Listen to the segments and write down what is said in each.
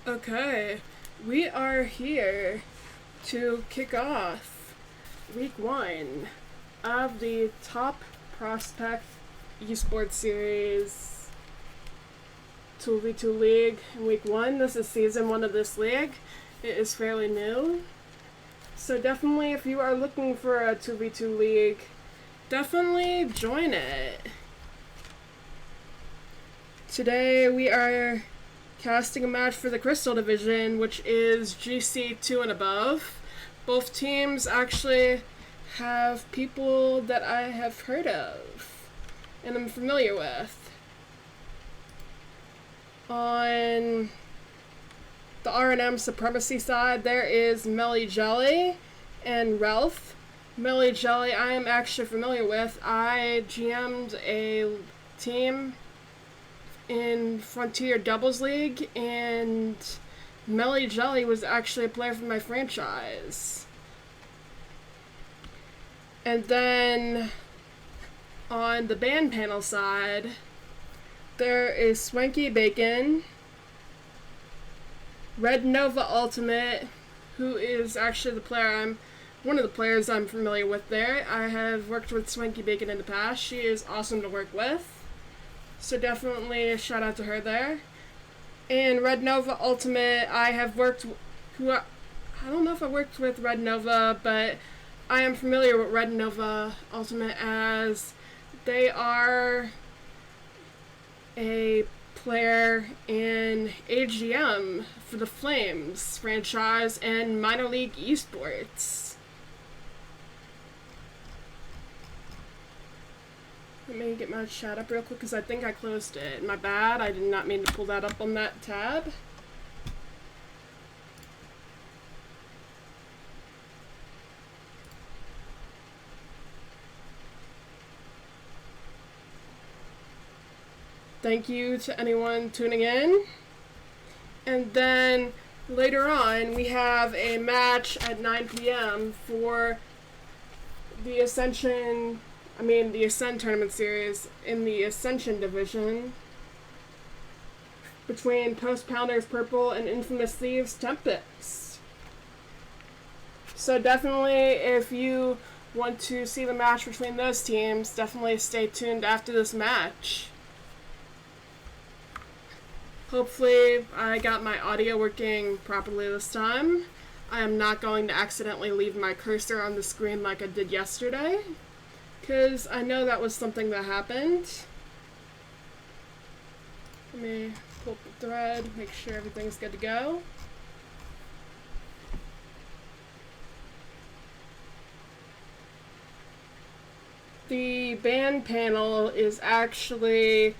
Okay, we are here to kick off week 1 of the Top Prospect Esports Series 2v2 League in week 1. This is season 1 of this league. It is fairly new. So definitely if you are looking for a 2v2 league, definitely join it. Today we are casting a match for the Crystal Division, which is GC 2 and above. Both teams actually have people that I have heard of and I'm familiar with. On the R&M Supremacy side, there is Melly Jelly and Ralph. Melly Jelly I am actually familiar with. I GM'd a team in Frontier Doubles League, and Melly Jelly was actually a player from my franchise. And then on the band panel side, there is Swanky Bacon, Red Nova Ultimate, who is actually one of the players I'm familiar with there. I have worked with Swanky Bacon in the past. She is awesome to work with. So definitely a shout out to her there. And Red Nova Ultimate, I don't know if I worked with Red Nova, but I am familiar with Red Nova Ultimate as they are a player in AGM for the Flames franchise and minor league esports. Let me get my chat up real quick because I think I closed it. My bad, I did not mean to pull that up on that tab. Thank you to anyone tuning in. And then later on, we have a match at 9 p.m. for the Ascend Tournament Series in the Ascension Division between Post Pounders Purple and Infamous Thieves Tempest. So definitely, if you want to see the match between those teams, definitely stay tuned after this match. Hopefully I got my audio working properly this time. I am not going to accidentally leave my cursor on the screen like I did yesterday, because I know that was something that happened. Let me pull up the thread, make sure everything's good to go. The band panel is actually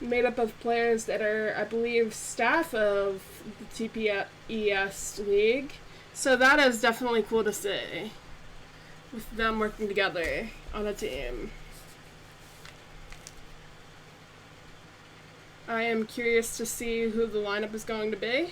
made up of players that are, I believe, staff of the TPES League. So that is definitely cool to see, with them working together on a team. I am curious to see who the lineup is going to be.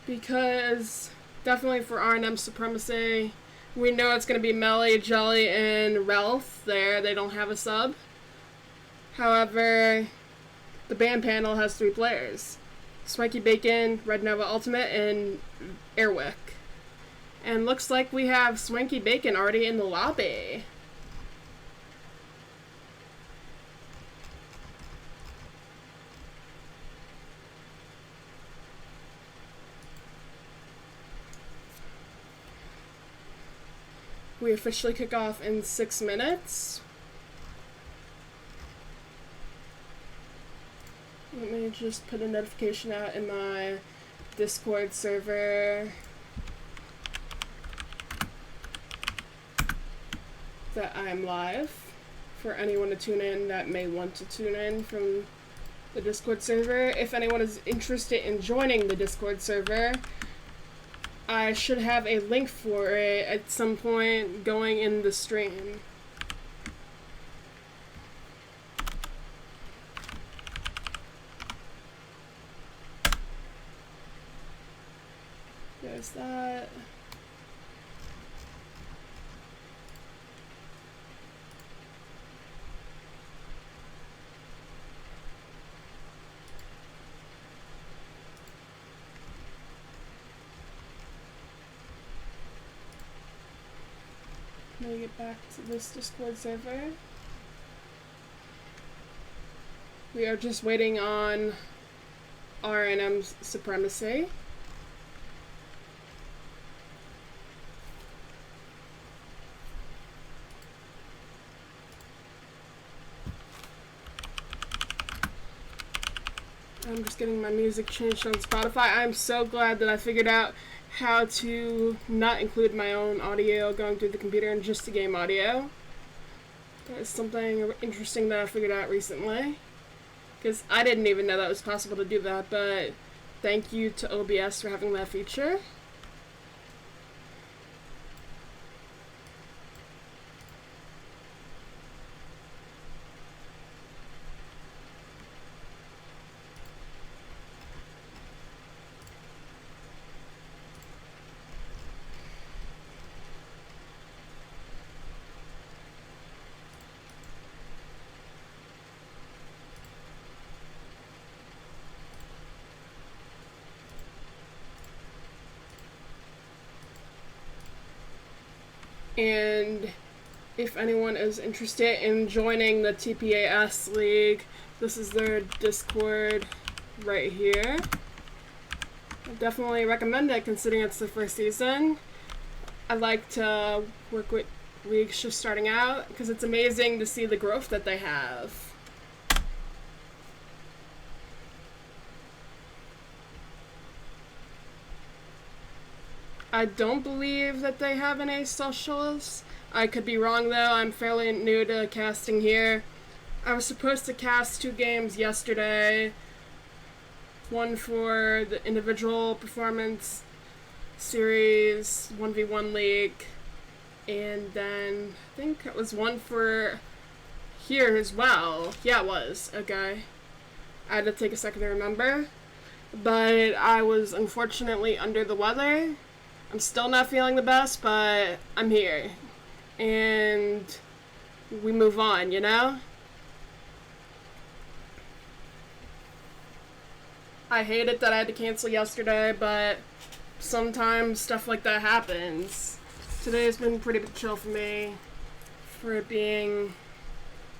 Because definitely for R&M Supremacy, we know it's going to be Melly, Jelly, and Ralph there. They don't have a sub. However, the band panel has 3 players. Swanky Bacon, Red Nova Ultimate, and Airwick. And looks like we have Swanky Bacon already in the lobby. We officially kick off in 6 minutes. Let me just put a notification out in my Discord server that I'm live for anyone to tune in that may want to tune in from the Discord server. If anyone is interested in joining the Discord server, I should have a link for it at some point going in the stream. There's that. Let me get back to this Discord server. We are just waiting on R&M Supremacy. I'm just getting my music changed on Spotify. I'm so glad that I figured out how to not include my own audio going through the computer and just the game audio. That is something interesting that I figured out recently, because I didn't even know that was possible to do that, but thank you to OBS for having that feature. And if anyone is interested in joining the TPES League, this is their Discord right here. I definitely recommend it considering it's the first season. I like to work with leagues just starting out because it's amazing to see the growth that they have. I don't believe that they have any socials. I could be wrong though. I'm fairly new to casting here. I was supposed to cast 2 games yesterday. One for the individual performance series 1v1 league, and then I think it was one for here as well. Yeah, it was. Okay. I had to take a second to remember. But I was unfortunately under the weather. I'm still not feeling the best, but I'm here. And we move on, you know? I hate it that I had to cancel yesterday, but sometimes stuff like that happens. Today's been pretty chill for me, for it being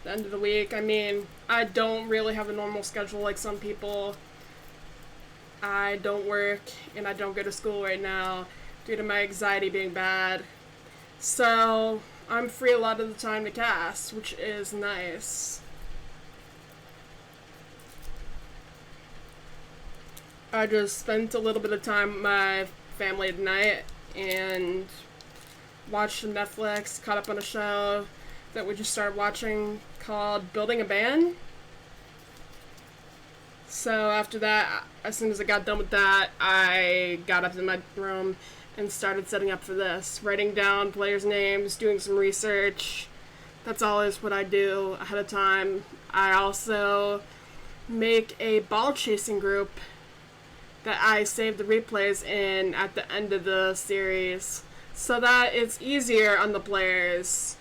the end of the week. I mean, I don't really have a normal schedule like some people. I don't work, and I don't go to school right now due to my anxiety being bad. So I'm free a lot of the time to cast, which is nice. I just spent a little bit of time with my family tonight and watched some Netflix, caught up on a show that we just started watching called Building a Band. So after that, as soon as I got done with that, I got up in my room and started setting up for this, writing down players' names, doing some research. That's always what I do ahead of time. I also make a ball chasing group that I save the replays in at the end of the series, so that it's easier on the players.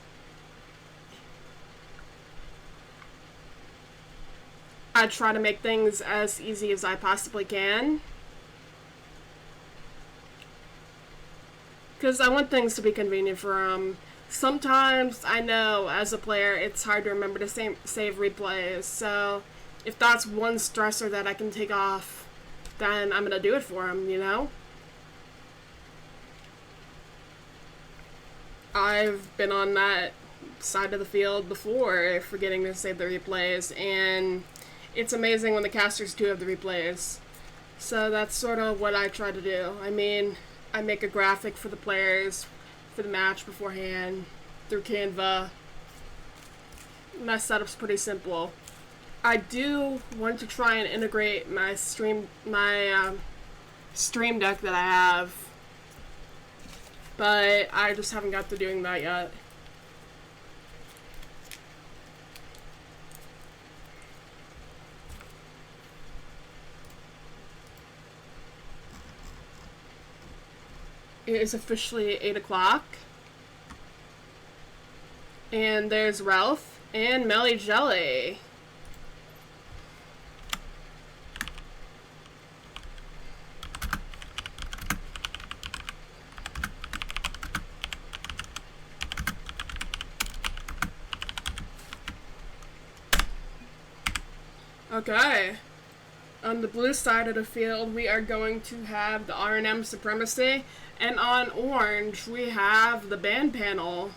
I try to make things as easy as I possibly can, because I want things to be convenient for them. Sometimes I know as a player it's hard to remember to save replays, so if that's one stressor that I can take off, then I'm gonna do it for them, you know? I've been on that side of the field before, forgetting to save the replays, and it's amazing when the casters do have the replays. So that's sort of what I try to do. I mean, I make a graphic for the players for the match beforehand through Canva. My setup's pretty simple. I do want to try and integrate my stream deck that I have, but I just haven't got to doing that yet. It is officially 8 o'clock. And there's Ralph and Melly Jelly. Okay. On the blue side of the field, we are going to have the R&M Supremacy, and on orange, we have the band panel.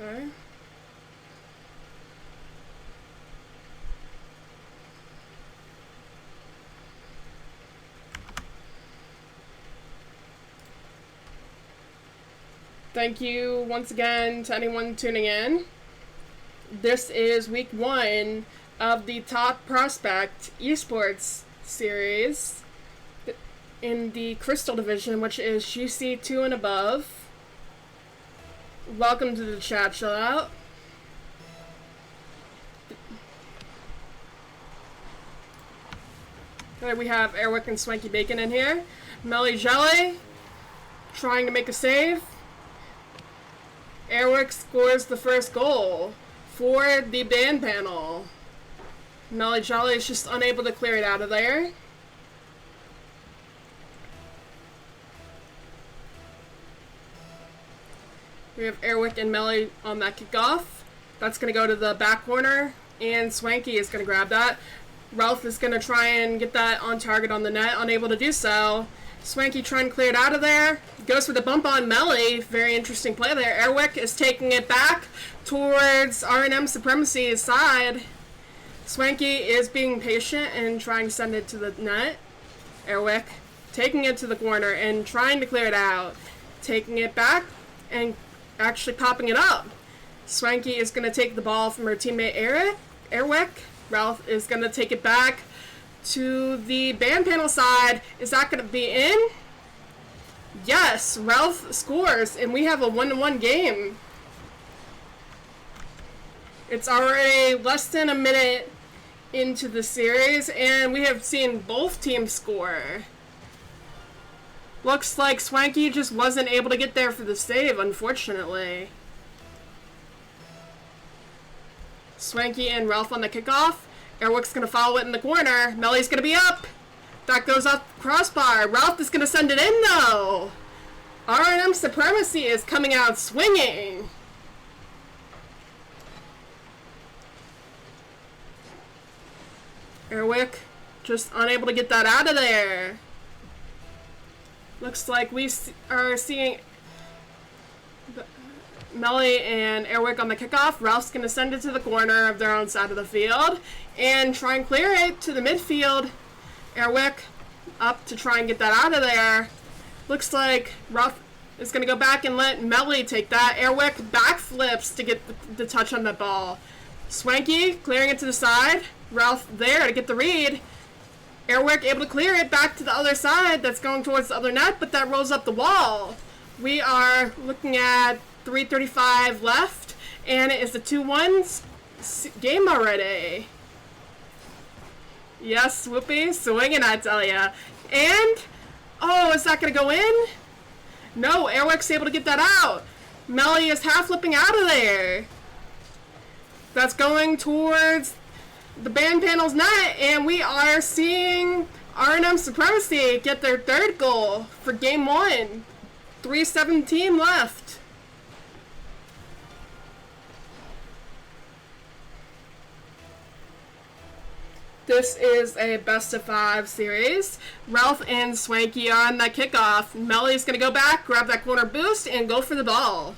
Okay. Thank you once again to anyone tuning in. This is week 1 of the Top Prospect Esports series in the Crystal Division, which is GC2 and above. Welcome to the chat, chill out. Okay, we have Airwick and Swanky Bacon in here. Melly Jelly trying to make a save. Airwick scores the first goal for the band panel. Melly Jelly is just unable to clear it out of there. We have Airwick and Melly on that kickoff. That's going to go to the back corner, and Swanky is going to grab that. Ralph is going to try and get that on target on the net, unable to do so. Swanky trying to clear it out of there. Goes for the bump on Melly. Very interesting play there. Airwick is taking it back towards R&M Supremacy's side. Swanky is being patient and trying to send it to the net. Airwick taking it to the corner and trying to clear it out. Taking it back and actually popping it up. Swanky is going to take the ball from her teammate Airwick. Ralph is going to take it back to the band panel side. Is that going to be in? Yes, Ralph scores, and we have a 1-1 game. It's already less than a minute into the series, and we have seen both teams score. Looks like Swanky just wasn't able to get there for the save, unfortunately. Swanky and Ralph on the kickoff. Airwick's going to follow it in the corner. Melly's going to be up. That goes off the crossbar. Ralph is going to send it in, though. R&M Supremacy is coming out swinging. Airwick just unable to get that out of there. Looks like we are seeing Melly and Airwick on the kickoff. Ralph's going to send it to the corner of their own side of the field and try and clear it to the midfield. Airwick up to try and get that out of there. Looks like Ralph is going to go back and let Melly take that. Airwick backflips to get the touch on the ball. Swanky clearing it to the side. Ralph there to get the read. Airwick able to clear it back to the other side. That's going towards the other net, but that rolls up the wall. We are looking at 3:35 left, and it is the 2-1 game already. Yes, Whoopi, swinging, I tell ya. And, oh, is that going to go in? No, Airwick's able to get that out. Melly is half flipping out of there. That's going towards the band panel's net, and we are seeing R&M Supremacy get their third goal for game 1. 3:17 left. This is a best-of-5 series. Ralph and Swanky are on that kickoff. Melly's going to go back, grab that corner boost, and go for the ball.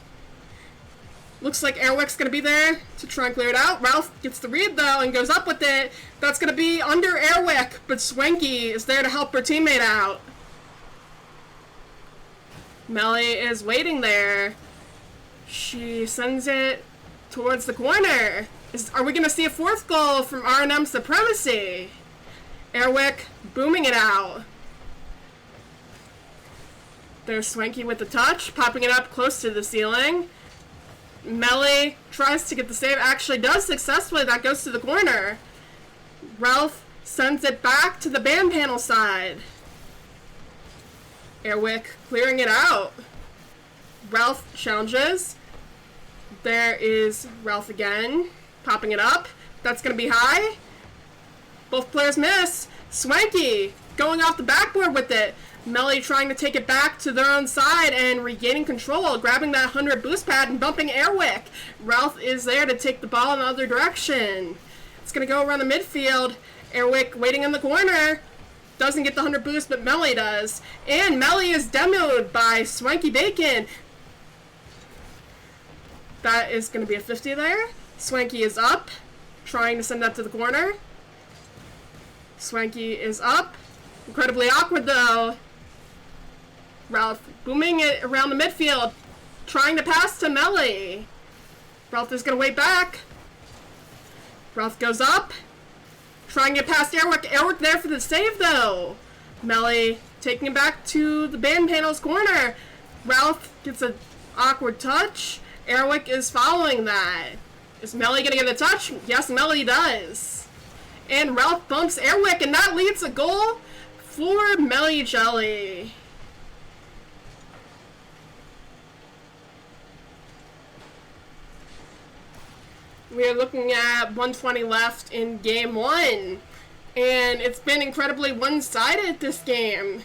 Looks like Airwick's going to be there to try and clear it out. Ralph gets the read, though, and goes up with it. That's going to be under Airwick, but Swanky is there to help her teammate out. Melly is waiting there. She sends it towards the corner. Are we going to see a fourth goal from R&M Supremacy? Airwick booming it out. There's Swanky with the touch, popping it up close to the ceiling. Melly tries to get the save, actually does successfully. That goes to the corner. Ralph sends it back to the band panel side. Airwick clearing it out. Ralph challenges. There is Ralph again, popping it up. That's going to be high. Both players miss. Swanky going off the backboard with it. Melly trying to take it back to their own side and regaining control, grabbing that 100 boost pad and bumping Airwick. Ralph is there to take the ball in the other direction. It's going to go around the midfield. Airwick waiting in the corner. Doesn't get the 100 boost, but Melly does. And Melly is demoed by Swanky Bacon. That is going to be a 50 there. Swanky is up, trying to send that to the corner. Swanky is up. Incredibly awkward though. Ralph booming it around the midfield, trying to pass to Melly. Ralph is going to wait back. Ralph goes up, trying to get past Airwick. Airwick there for the save though. Melly taking it back to the band panel's corner. Ralph gets an awkward touch. Airwick is following that. Is Melly going to get a touch? Yes, Melly does. And Ralph bumps Airwick, and that leads a goal for Melly Jelly. We are looking at 120 left in game 1. And it's been incredibly one-sided this game.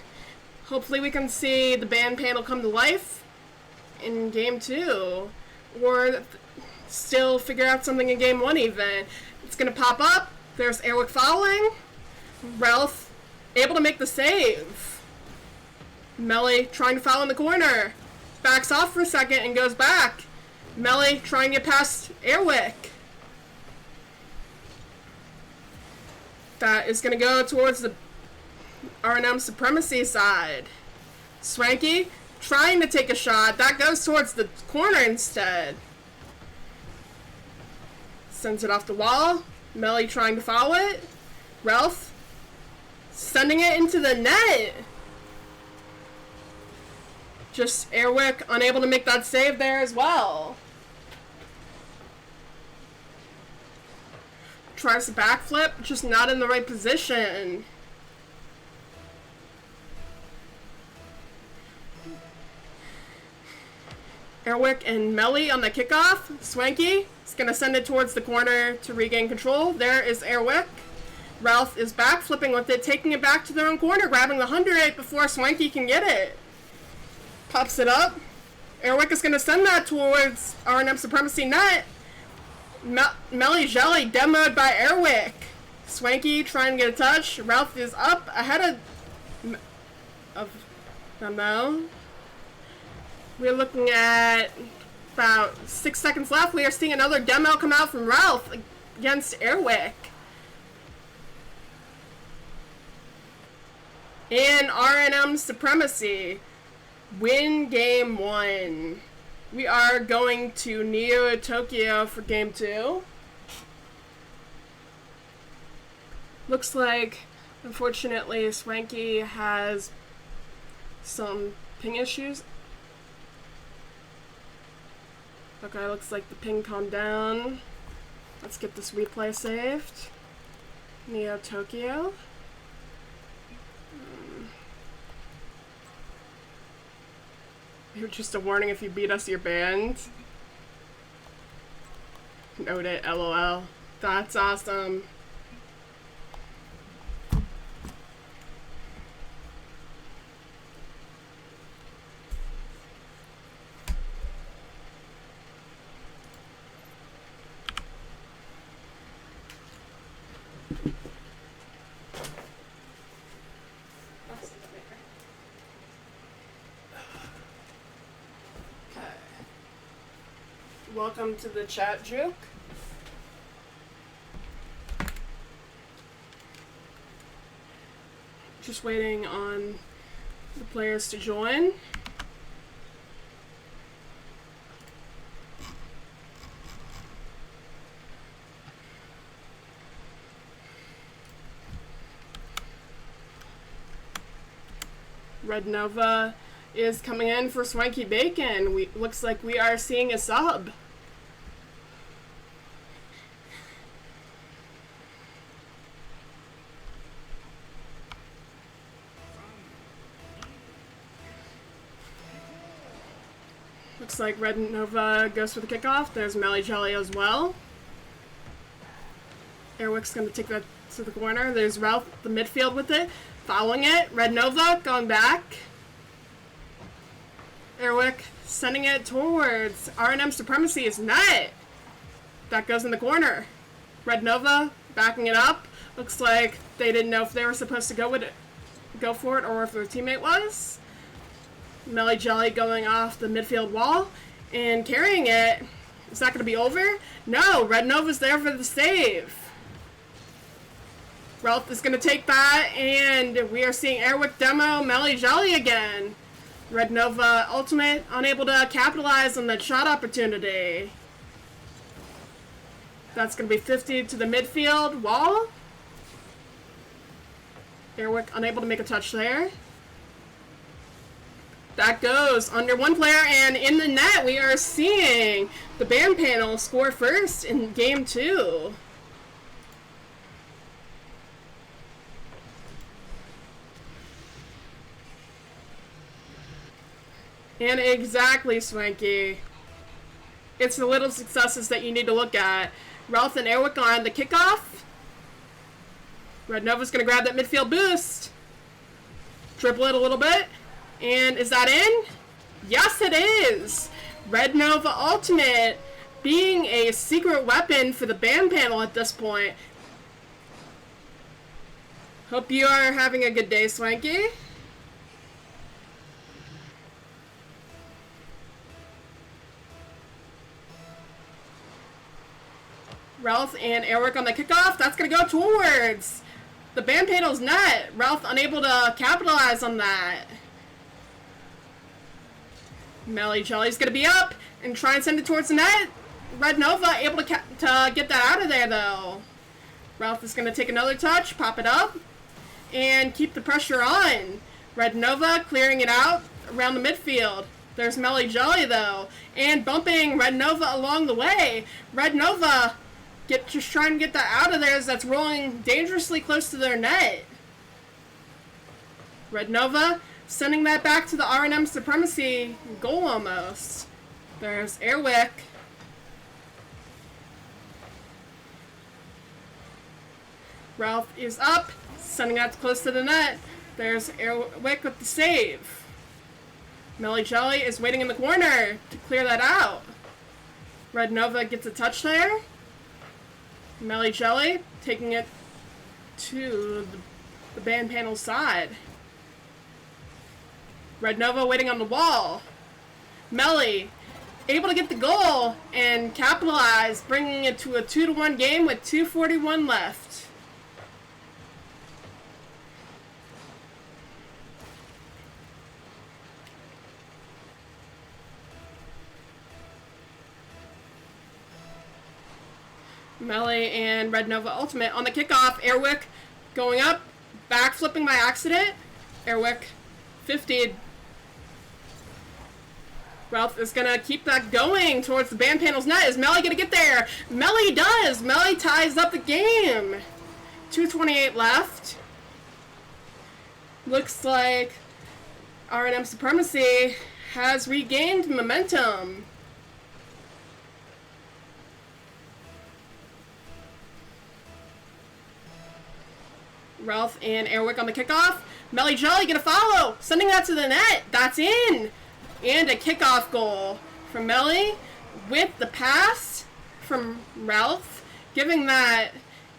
Hopefully we can see the band panel come to life in game 2. Or still figure out something in game 1 even. It's going to pop up. There's Airwick following. Ralph able to make the save. Melly trying to foul in the corner. Backs off for a second and goes back. Melly trying to get past Airwick. That is going to go towards the R&M Supremacy side. Swanky trying to take a shot. That goes towards the corner instead. Sends it off the wall. Melly trying to foul it. Ralph sending it into the net. Just Airwick unable to make that save there as well. Tries to backflip, just not in the right position. Airwick and Melly on the kickoff. Swanky is going to send it towards the corner to regain control. There is Airwick. Ralph is back, flipping with it, taking it back to their own corner, grabbing the 100 before Swanky can get it. Pops it up. Airwick is going to send that towards R&M Supremacy net. Melly Jelly demoed by Airwick. Swanky trying to get a touch. Ralph is up ahead of Memo. We're looking at about 6 seconds left. We are seeing another demo come out from Ralph against Airwick. And R&M Supremacy win game 1. We are going to Neo Tokyo for game 2. Looks like, unfortunately, Swanky has some ping issues. Okay, looks like the ping calmed down. Let's get this replay saved. Neo Tokyo. Just a warning, if you beat us, you're banned. Note it, LOL. That's awesome. Welcome to the chat, Juke. Just waiting on the players to join. Red Nova is coming in for Swanky Bacon. Looks like we are seeing a sub. Looks like Red Nova goes for the kickoff. There's Melly Jelly as well. Airwick's going to take that to the corner. There's Ralph, the midfield with it. Following it, Red Nova going back. Airwick sending it towards R&M Supremacy's net. That goes in the corner. Red Nova backing it up. Looks like they didn't know if they were supposed to go for it or if their teammate was. Melly Jelly going off the midfield wall and carrying it. Is that going to be over? No, Red Nova's there for the save. Ralph is going to take that, and we are seeing Airwick demo Melly Jelly again. Red Nova Ultimate unable to capitalize on that shot opportunity. That's going to be 50 to the midfield wall. Airwick unable to make a touch there. That goes under one player, and in the net we are seeing the band panel score first in game 2. And exactly, Swanky. It's the little successes that you need to look at. Ralph and Airwick on the kickoff. Red Nova's going to grab that midfield boost. Dribble it a little bit. And is that in? Yes, it is. Red Nova Ultimate being a secret weapon for the band panel at this point. Hope you are having a good day, Swanky. Ralph and Airwick on the kickoff. That's going to go towards the band panel's net. Ralph unable to capitalize on that. Melly Jelly's going to be up and try and send it towards the net. Red Nova able to get that out of there, though. Ralph is going to take another touch, pop it up, and keep the pressure on. Red Nova clearing it out around the midfield. There's Melly Jelly, though, and bumping Red Nova along the way. Red Nova just trying to get that out of there as that's rolling dangerously close to their net. Red Nova sending that back to the R&M Supremacy goal almost. There's Airwick. Ralph is up, sending that close to the net. There's Airwick with the save. Melly Jelly is waiting in the corner to clear that out. Red Nova gets a touch there. Melly Jelly taking it to the band panel side. Red Nova waiting on the wall. Melly able to get the goal and capitalize, bringing it to a 2-1 game with 2:41 left. Melly and Red Nova Ultimate on the kickoff. Airwick going up, back flipping by accident. Airwick 50'd. Ralph is going to keep that going towards the band panel's net. Is Melly going to get there? Melly does. Melly ties up the game. 2:28 left. Looks like R&M Supremacy has regained momentum. Ralph and Airwick on the kickoff. Melly Jelly gonna follow, sending that to the net. That's in. And a kickoff goal from Melly with the pass from Ralph, giving that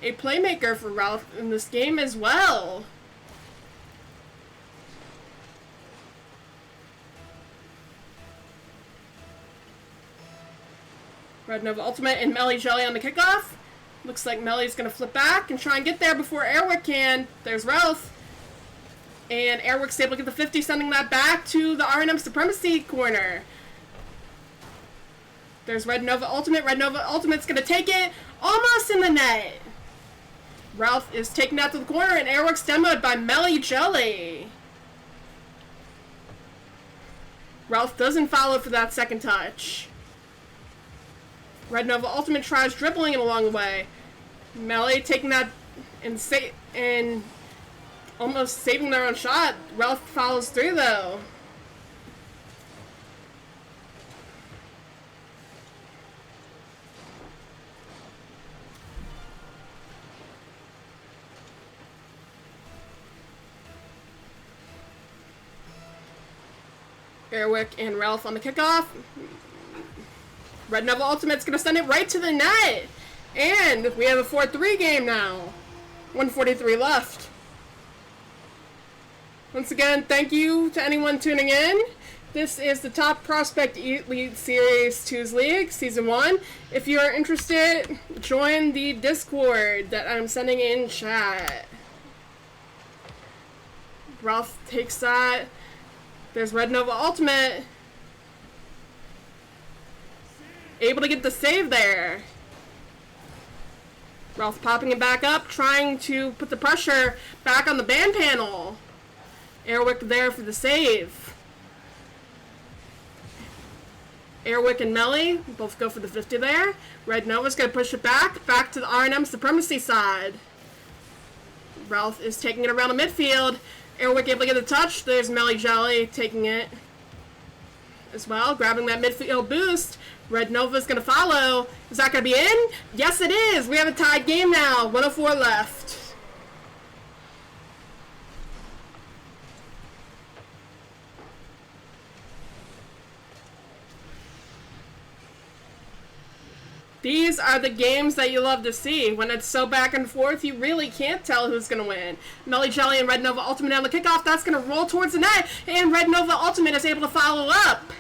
a playmaker for Ralph in this game as well. Red Nova Ultimate and Melly Jelly on the kickoff. Looks like Melly's going to flip back and try and get there before Airwick can. There's Ralph. And Airwick's able to get the 50, sending that back to the R&M Supremacy corner. There's Red Nova Ultimate. Red Nova Ultimate's going to take it almost in the net. Ralph is taking that to the corner, and Airwick's demoed by Melly Jelly. Ralph doesn't follow for that second touch. Red Nova Ultimate tries dribbling it along the way. Melly taking that and almost saving their own shot. Ralph follows through though. Airwick and Ralph on the kickoff. Red Nova Ultimate's going to send it right to the net. And we have a 4-3 game now. 1:43 left. Once again, thank you to anyone tuning in. This is the Top Prospect Elite Series 2's League, Season 1. If you are interested, join the Discord that I'm sending in chat. Ralph takes that. There's Red Nova Ultimate. Able to get the save there. Ralph popping it back up, trying to put the pressure back on the band panel. Airwick there for the save. Airwick and Melly both go for the 50 there. Red Nova's going to push it back to the R&M Supremacy side. Ralph is taking it around the midfield. Airwick able to get a touch. There's Melly Jelly taking it as well, grabbing that midfield boost. Red Nova's going to follow. Is that going to be in? Yes, it is. We have a tied game now. 1:04 left. These are the games that you love to see. When it's so back and forth, you really can't tell who's going to win. Melly Jelly and Red Nova Ultimate on the kickoff. That's going to roll towards the net. And Red Nova Ultimate is able to follow up,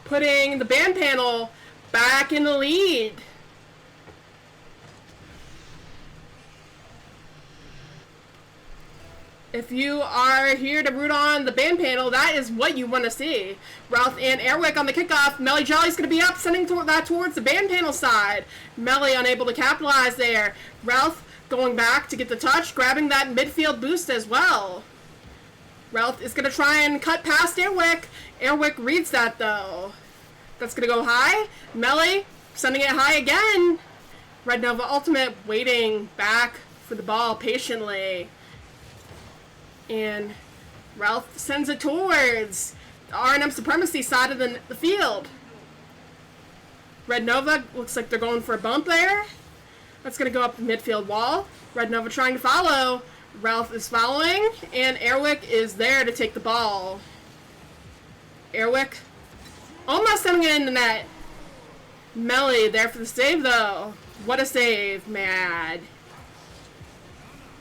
putting the band panel back in the lead. If you are here to root on the band panel, that is what you want to see. Ralph and Airwick on the kickoff. Melly Jelly's going to be up, sending that towards the band panel side. Melly unable to capitalize there. Ralph going back to get the touch, grabbing that midfield boost as well. Ralph is going to try and cut past Airwick. Airwick reads that though. That's going to go high. Melly sending it high again. Red Nova Ultimate waiting back for the ball patiently. And Ralph sends it towards the R&M Supremacy side of the field. Red Nova looks like they're going for a bump there. That's going to go up the midfield wall. Red Nova trying to follow. Ralph is following, and Airwick is there to take the ball. Airwick almost sending it in the net. Melly there for the save, though. What a save, mad.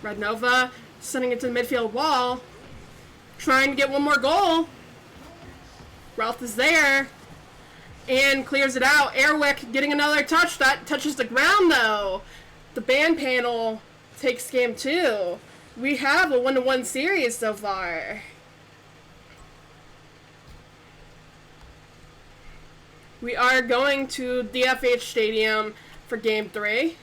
Red Nova sending it to the midfield wall, trying to get one more goal. Ralph is there and clears it out. Airwick getting another touch. That touches the ground, though. The band panel takes game 2. We have a 1-1 series so far. We are going to DFH Stadium for game 3.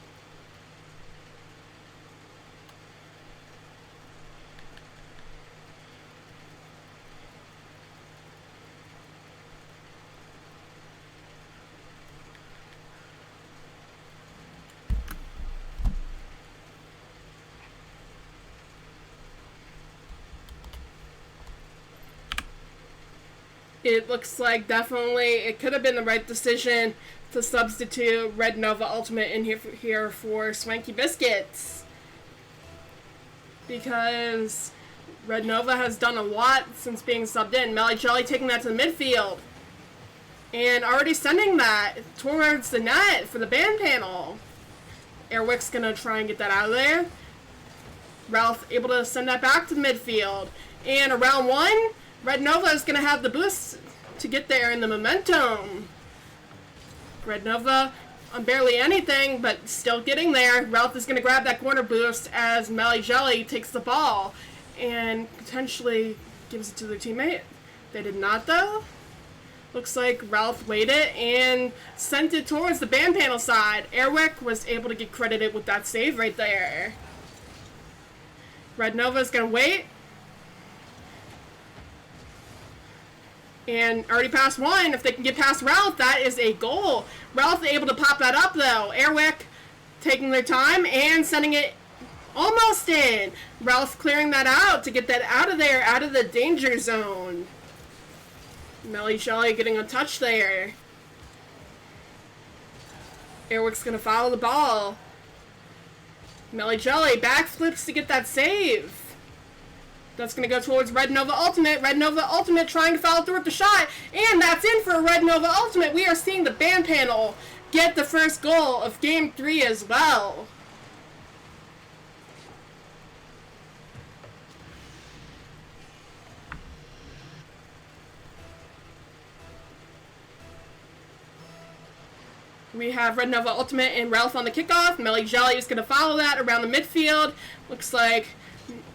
It looks like definitely it could have been the right decision to substitute Red Nova Ultimate in here for Swanky Biscuits, because Red Nova has done a lot since being subbed in. Melly Jelly taking that to the midfield and already sending that towards the net for the band panel. Airwick's going to try and get that out of there. Ralph able to send that back to the midfield. And around 1, Red Nova is going to have the boost to get there in the momentum. Red Nova on barely anything, but still getting there. Ralph is going to grab that corner boost as Melly Jelly takes the ball and potentially gives it to their teammate. They did not, though. Looks like Ralph waited and sent it towards the band panel side. Airwick was able to get credited with that save right there. Red Nova is going to wait. And already past 1. If they can get past Ralph, that is a goal. Ralph able to pop that up, though. Airwick taking their time and sending it almost in. Ralph clearing that out to get that out of there, out of the danger zone. Melly Jelly getting a touch there. Airwick's going to follow the ball. Melly Jelly backflips to get that save. That's going to go towards Red Nova Ultimate. Red Nova Ultimate trying to follow through with the shot. And that's in for Red Nova Ultimate. We are seeing the ban panel get the first goal of Game 3 as well. We have Red Nova Ultimate and Ralph on the kickoff. Melly Jelly is going to follow that around the midfield. Looks like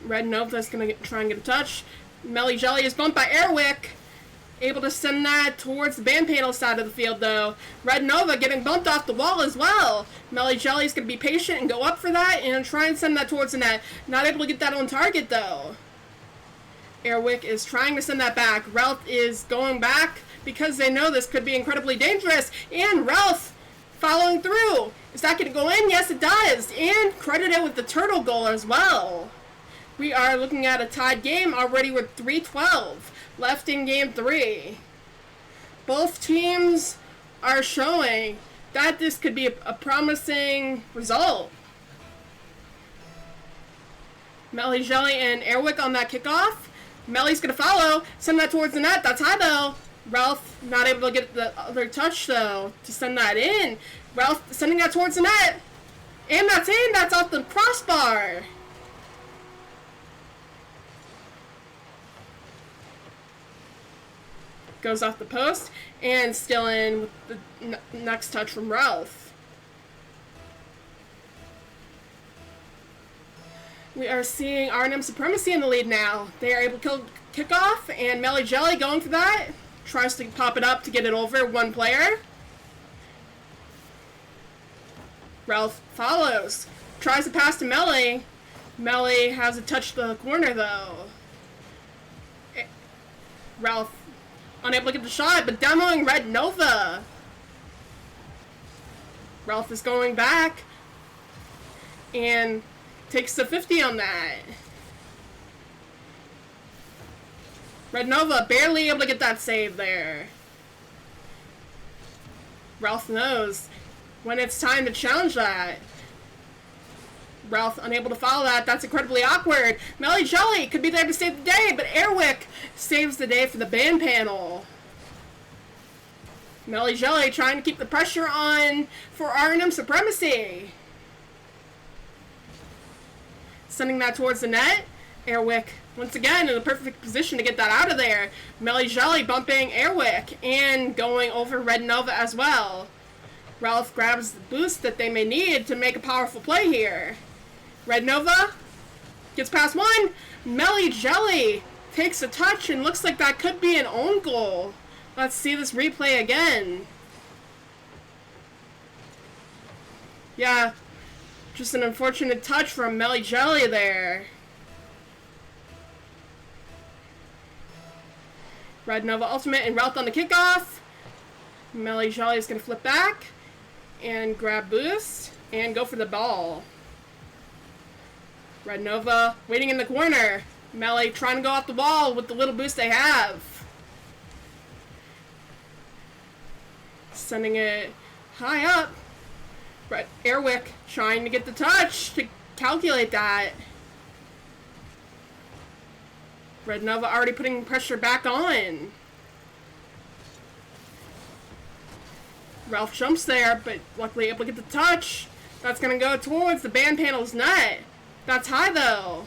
Red Nova is going to try and get a touch. Melly Jelly is bumped by Airwick. Able to send that towards the ban panel side of the field, though. Red Nova getting bumped off the wall as well. Melly Jelly is going to be patient and go up for that and try and send that towards the net. Not able to get that on target, though. Airwick is trying to send that back. Ralph is going back because they know this could be incredibly dangerous. And Ralph following through. Is that going to go in? Yes, it does. And credited with the turtle goal as well. We are looking at a tied game already with 3:12 left in Game 3. Both teams are showing that this could be a promising result. Melly Jelly and Airwick on that kickoff. Melly's going to follow. Send that towards the net. That's high, though. Ralph not able to get the other touch, though, to send that in. Ralph sending that towards the net. And that's in. That's off the crossbar. Goes off the post. And still in with the next touch from Ralph. We are seeing R&M Supremacy in the lead now. They are able to kick off. And Melly Jelly going for that. Tries to pop it up to get it over one player. Ralph follows. Tries to pass to Melly. Melly has to touch the corner, though. Ralph unable to get the shot, but demoing Red Nova. Ralph is going back. And takes the 50 on that. Red Nova barely able to get that save there. Ralph knows when it's time to challenge that. Ralph unable to follow that. That's incredibly awkward. Melly Jelly could be there to save the day, but Airwick saves the day for the ban panel. Melly Jelly trying to keep the pressure on for R&M Supremacy. Sending that towards the net. Airwick once again in the perfect position to get that out of there. Melly Jelly bumping Airwick and going over Red Nova as well. Ralph grabs the boost that they may need to make a powerful play here. Red Nova gets past one. Melly Jelly takes a touch and looks like that could be an own goal. Let's see this replay again. Yeah, just an unfortunate touch from Melly Jelly there. Red Nova Ultimate and Ralph on the kickoff. Melly Jelly is going to flip back and grab boost and go for the ball. Red Nova waiting in the corner. Melly trying to go off the wall with the little boost they have. Sending it high up. Airwick trying to get the touch to calculate that. Red Nova already putting pressure back on. Ralph jumps there, but luckily able to get the touch. That's going to go towards the ban panel's net. That's high, though.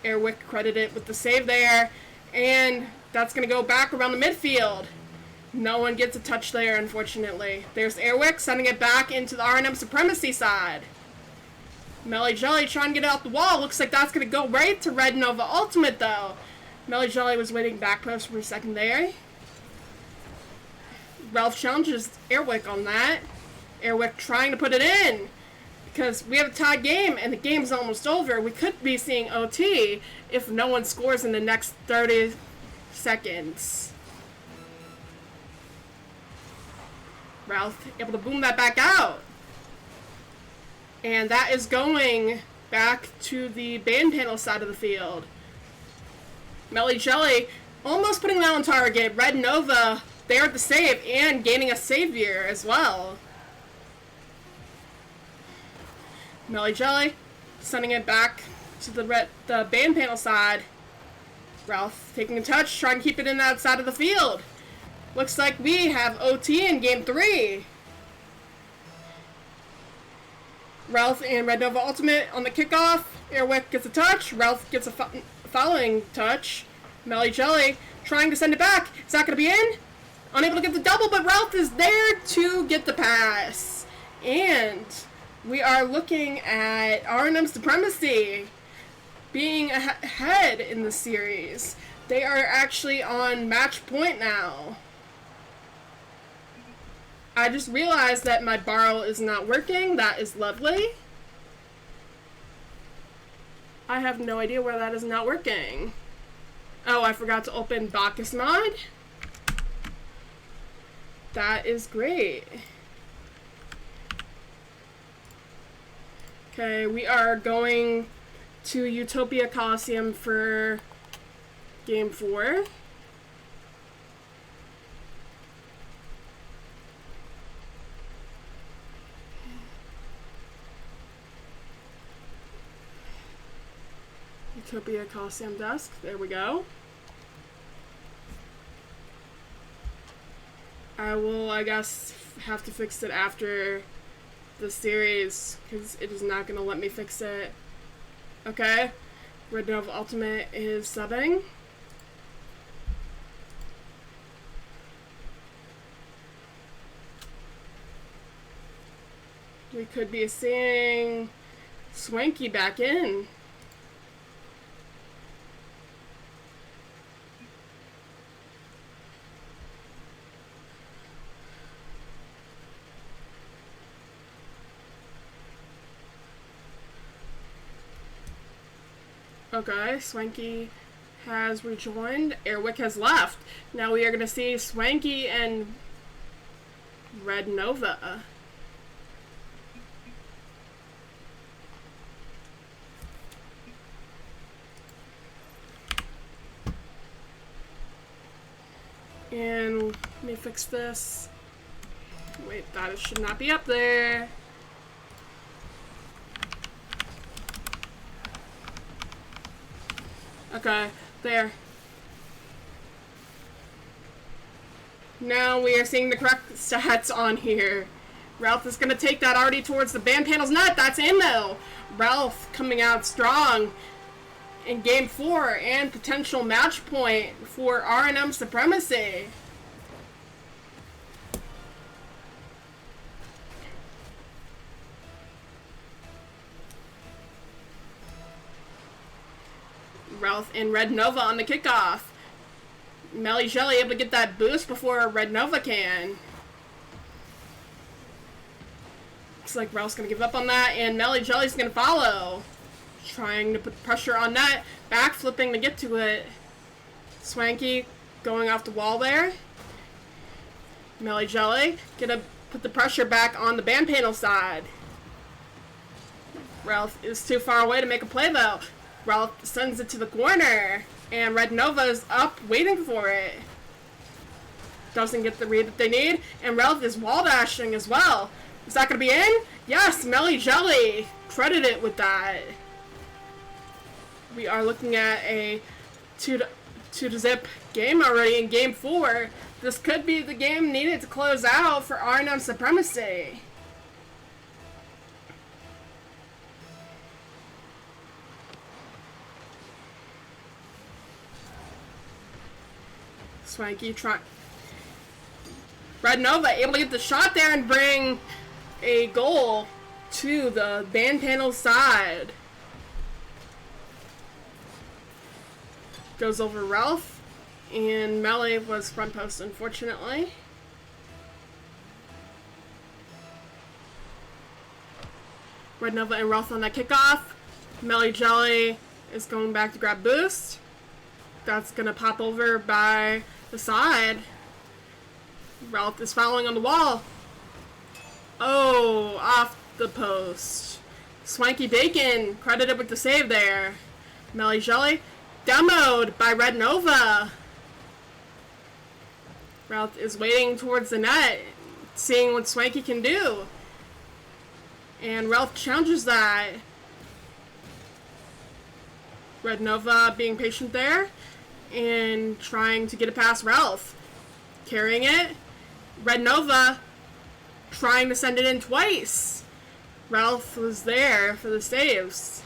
Airwick credited with the save there. And that's going to go back around the midfield. No one gets a touch there, unfortunately. There's Airwick sending it back into the R&M Supremacy side. Melly Jelly trying to get out the wall. Looks like that's going to go right to Red Nova Ultimate, though. Melly Jelly was waiting back post for a second there. Ralph challenges Airwick on that. Airwick trying to put it in. Because we have a tied game and the game's almost over. We could be seeing OT if no one scores in the next 30 seconds. Ralph able to boom that back out. And that is going back to the ban panel side of the field. Melly Jelly almost putting that on target. Red Nova there at the save and gaining a savior as well. Melly Jelly sending it back to the band panel side. Ralph taking a touch, trying to keep it in that side of the field. Looks like we have OT in game 3. Ralph and Red Nova Ultimate on the kickoff. Airwick gets a touch. Ralph gets a following touch. Melly Jelly trying to send it back. Is that going to be in? Unable to get the double, but Ralph is there to get the pass. And we are looking at R&M Supremacy being ahead in the series. They are actually on match point now. I just realized that my borrow is not working. That is lovely. I have no idea where that is not working. Oh, I forgot to open Bacchus mod. That is great. Okay, we are going to Utopia Coliseum for game 4. Utopia Coliseum desk. There we go. I will, I guess, have to fix it after the series because it is not going to let me fix it. Okay. Red Nova Ultimate is subbing. We could be seeing Swanky back in. Okay, Swanky has rejoined. Airwick has left. Now we are going to see Swanky and Red Nova. And let me fix this. Wait, that should not be up there. Okay, there. Now we are seeing the correct stats on here. Ralph is going to take that already towards the band panel's net. That's in though. Ralph coming out strong in game 4 and potential match point for R&M Supremacy. Ralph and Red Nova on the kickoff. Melly Jelly able to get that boost before Red Nova can. Looks like Ralph's going to give up on that, and Melly Jelly's going to follow. Trying to put pressure on that. Back flipping to get to it. Swanky going off the wall there. Melly Jelly going to put the pressure back on the band panel side. Ralph is too far away to make a play though. Ralph sends it to the corner, and Red Nova is up waiting for it. Doesn't get the read that they need, and Ralph is wall dashing as well. Is that going to be in? Yes, Melly Jelly credited with that. We are looking at a 2-0 game already in game 4. This could be the game needed to close out for R&M Supremacy. Swanky Red Nova able to get the shot there and bring a goal to the band panel side. Goes over Ralph, and Melly was front post, unfortunately. Red Nova and Ralph on that kickoff. Melly Jelly is going back to grab boost. That's going to pop over by the side. Ralph is following on the wall. Oh, off the post. Swanky Bacon credited with the save there. Melly Jelly demoed by Red Nova. Ralph is waiting towards the net, seeing what Swanky can do. And Ralph challenges that. Red Nova being patient there and trying to get it past Ralph. Carrying it. Red Nova trying to send it in twice. Ralph was there for the saves.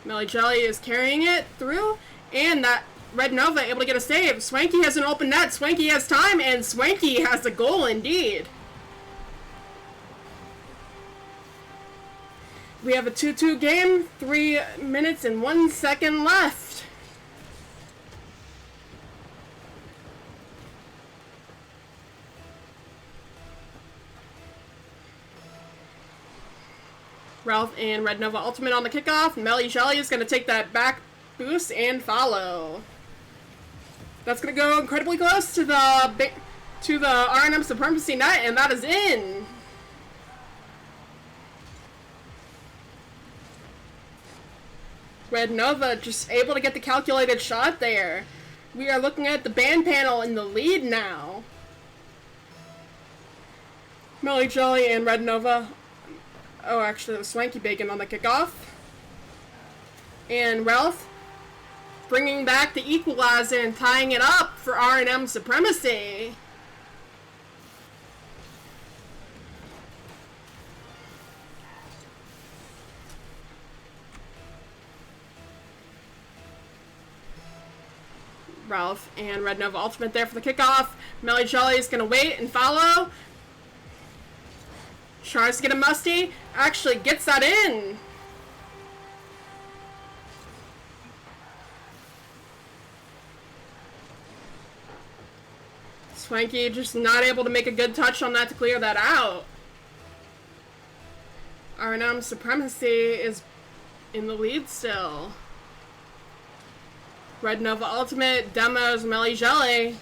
Melly Jelly is carrying it through, and that Red Nova able to get a save. Swanky has an open net. Swanky has time, and Swanky has the goal indeed. We have a 2-2 game, 3 minutes and 1 second left. Ralph and Red Nova Ultimate on the kickoff. Melly Jelly is going to take that back boost and follow. That's going to go incredibly close to the R&M Supremacy net, and that is in. Red Nova just able to get the calculated shot there. We are looking at the band panel in the lead now. Melly Jelly and Red Nova. Oh, actually, it was Swanky Bacon on the kickoff. And Ralph bringing back the equalizer and tying it up for R&M Supremacy. Ralph and Red Nova Ultimate there for the kickoff. Melly Jelly is going to wait and follow. Tries to get a musty. Actually gets that in. Swanky just not able to make a good touch on that to clear that out. R&M Supremacy is in the lead still. Red Nova Ultimate demos Melly Jelly.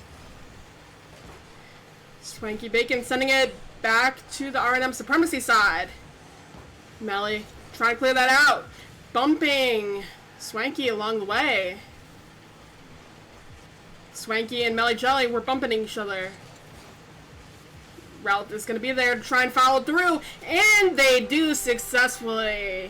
Swanky Bacon sending it back to the R&M Supremacy side. Melly trying to clear that out. Bumping Swanky along the way. Swanky and Melly Jelly were bumping each other. Ralph is going to be there to try and follow through, and they do successfully.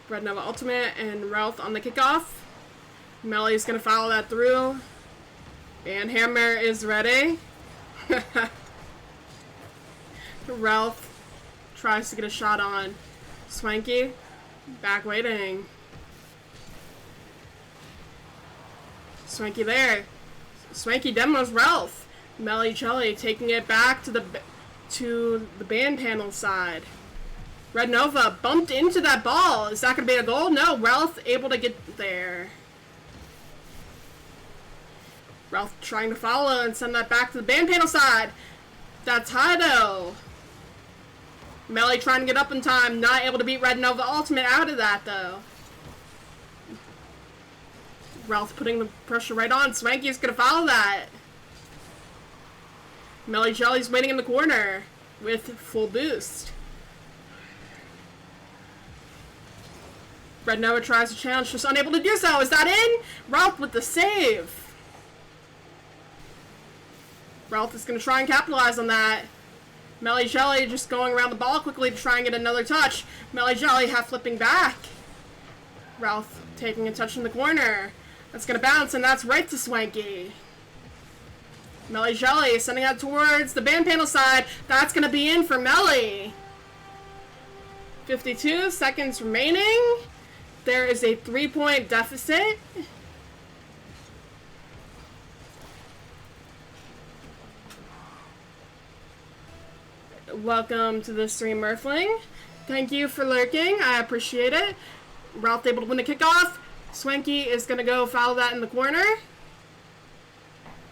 Red Nova Ultimate and Ralph on the kickoff. Melly's gonna follow that through. And Hammer is ready. Ralph tries to get a shot on Swanky. Back waiting. Swanky there. Swanky demos Ralph. Melly Jelly taking it back to the band panel side. Red Nova bumped into that ball. Is that going to be a goal? No, Ralph able to get there. Ralph trying to follow and send that back to the band panel side. That's high though. Melly trying to get up in time. Not able to beat Red Nova Ultimate out of that though. Ralph putting the pressure right on. Swanky's going to follow that. Melly Jelly's waiting in the corner with full boost. Red Nova tries to challenge, just unable to do so. Is that in? Ralph with the save. Ralph is going to try and capitalize on that. Melly Jelly just going around the ball quickly to try and get another touch. Melly Jelly half flipping back. Ralph taking a touch in the corner. That's going to bounce, and that's right to Swanky. Melly Jelly sending out towards the band panel side. That's going to be in for Melly. 52 seconds remaining. There is a 3-point deficit. Welcome to the stream, Earthling. Thank you for lurking. I appreciate it. Ralph able to win the kickoff. Swanky is going to go foul that in the corner.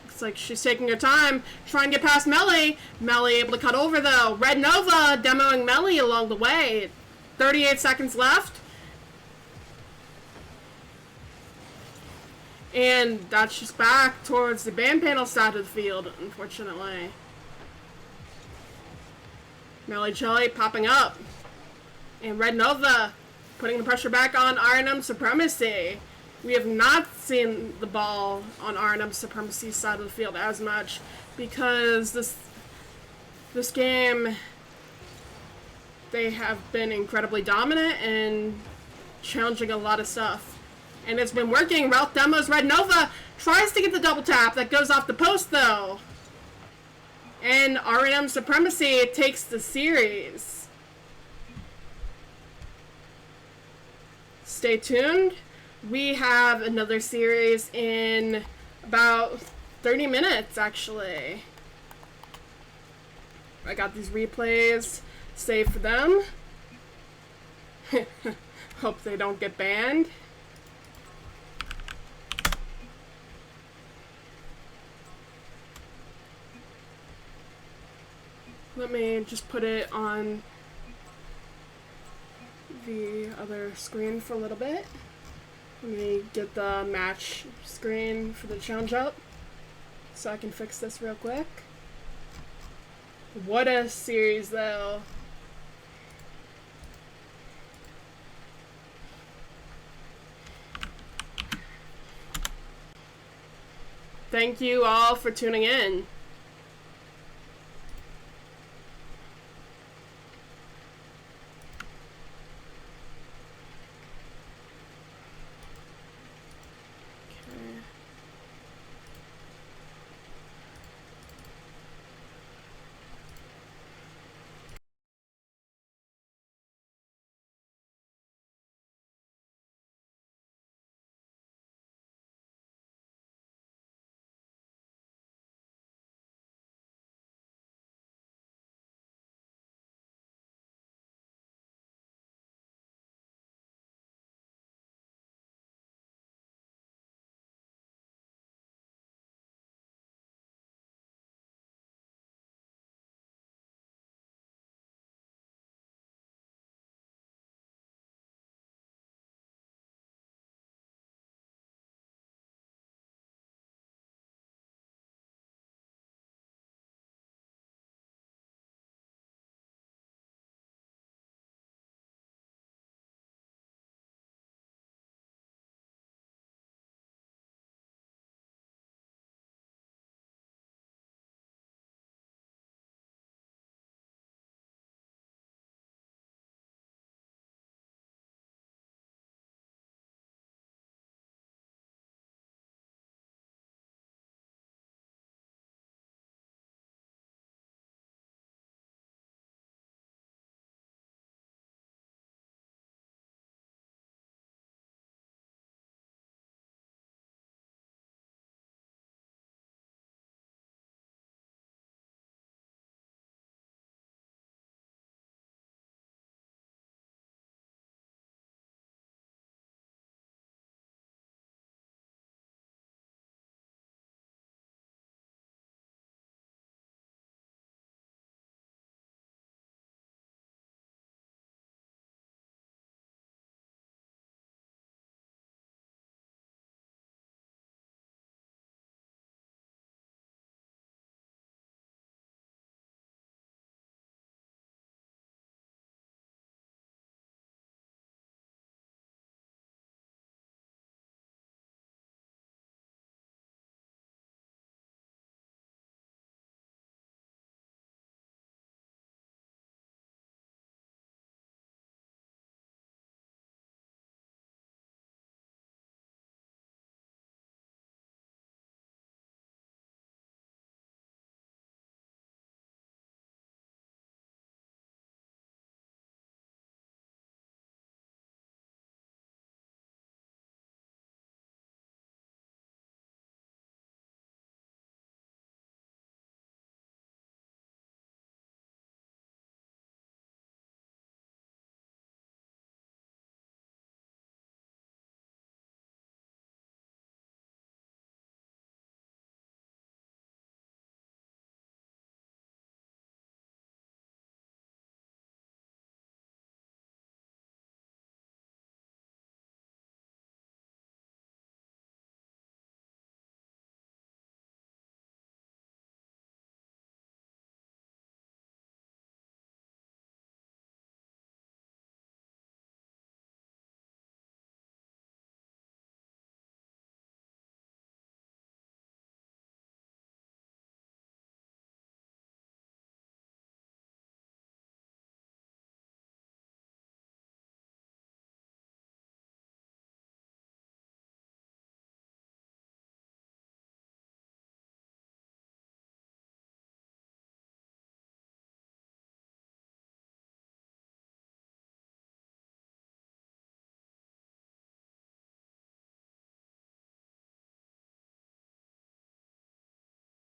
Looks like she's taking her time, trying to get past Melly. Melly able to cut over though. Red Nova demoing Melly along the way. 38 seconds left. And that's just back towards the band panel side of the field, unfortunately. Melly Jelly popping up. And Red Nova putting the pressure back on R&M Supremacy. We have not seen the ball on R&M Supremacy's side of the field as much because this game, they have been incredibly dominant and challenging a lot of stuff. And it's been working. Ralph demos Red Nova, tries to get the double tap. That goes off the post though. And R&M Supremacy takes the series. Stay tuned. We have another series in about 30 minutes, actually. I got these replays saved for them. Hope they don't get banned. Let me just put it on the other screen for a little bit. Let me get the match screen for the challenge up so I can fix this real quick. What a series though. Thank you all for tuning in.